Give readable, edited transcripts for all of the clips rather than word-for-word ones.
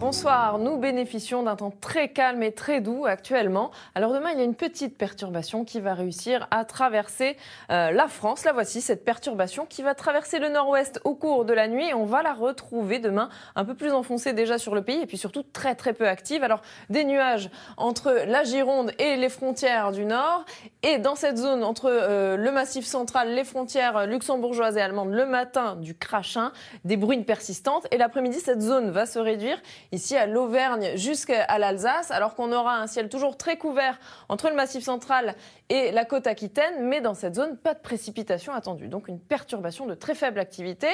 Bonsoir, nous bénéficions d'un temps très calme et très doux actuellement. Alors demain, il y a une petite perturbation qui va réussir à traverser la France. La voici, cette perturbation qui va traverser le nord-ouest au cours de la nuit. On va la retrouver demain un peu plus enfoncée déjà sur le pays et puis surtout très très peu active. Alors des nuages entre la Gironde et les frontières du nord. Et dans cette zone entre le Massif central, les frontières luxembourgeoises et allemandes, le matin du crachin, des bruines persistantes. Et l'après-midi, cette zone va se réduire ici à l'Auvergne jusqu'à l'Alsace, alors qu'on aura un ciel toujours très couvert entre le Massif central et la côte aquitaine, mais dans cette zone, pas de précipitations attendues. Donc une perturbation de très faible activité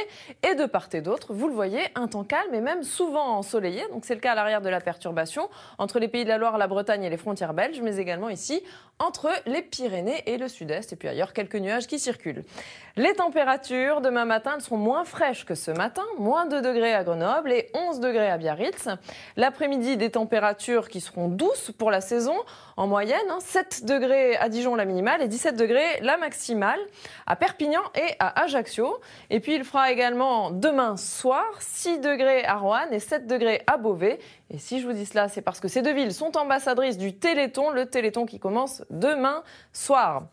et de part et d'autre, vous le voyez, un temps calme et même souvent ensoleillé. Donc c'est le cas à l'arrière de la perturbation, entre les Pays de la Loire, la Bretagne et les frontières belges, mais également ici entre les Pyrénées et le sud-est, et puis ailleurs quelques nuages qui circulent. Les températures demain matin elles seront moins fraîches que ce matin, moins 2 degrés à Grenoble et 11 degrés à Biarritz. L'après-midi, des températures qui seront douces pour la saison, en moyenne, 7 degrés à Dijon la minimale et 17 degrés la maximale à Perpignan et à Ajaccio. Et puis il fera également demain soir 6 degrés à Roanne et 7 degrés à Beauvais. Et si je vous dis cela, c'est parce que ces deux villes sont ambassadrices du Téléthon, le Téléthon qui commence demain soir.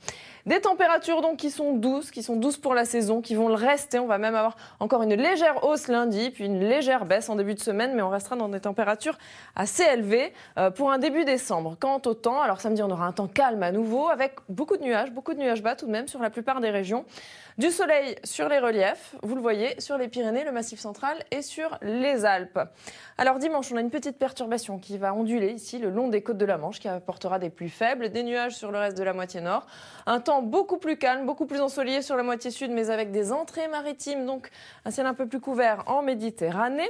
Des températures donc qui sont douces pour la saison, qui vont le rester. On va même avoir encore une légère hausse lundi, puis une légère baisse en début de semaine, mais on restera dans des températures assez élevées pour un début décembre. Quant au temps, alors samedi on aura un temps calme à nouveau, avec beaucoup de nuages bas tout de même sur la plupart des régions. Du soleil sur les reliefs, vous le voyez, sur les Pyrénées, le Massif central et sur les Alpes. Alors dimanche, on a une petite perturbation qui va onduler ici le long des côtes de la Manche, qui apportera des pluies faibles, des nuages sur le reste de la moitié nord. Un temps beaucoup plus calme, beaucoup plus ensoleillé sur la moitié sud, mais avec des entrées maritimes, donc un ciel un peu plus couvert en Méditerranée.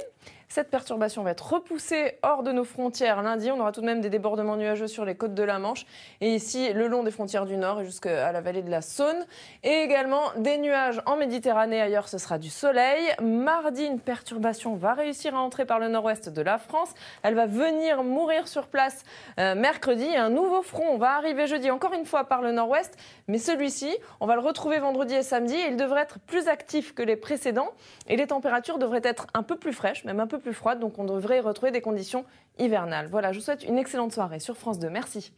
Cette perturbation va être repoussée hors de nos frontières lundi. On aura tout de même des débordements nuageux sur les côtes de la Manche et ici le long des frontières du nord et jusqu'à la vallée de la Saône. Et également des nuages en Méditerranée. Ailleurs, ce sera du soleil. Mardi, une perturbation va réussir à entrer par le nord-ouest de la France. Elle va venir mourir sur place mercredi. Un nouveau front va arriver jeudi, encore une fois par le nord-ouest. Mais celui-ci, on va le retrouver vendredi et samedi. Et il devrait être plus actif que les précédents. Et les températures devraient être un peu plus fraîches, même un peu plus froide, donc on devrait retrouver des conditions hivernales. Voilà, je vous souhaite une excellente soirée sur France 2. Merci.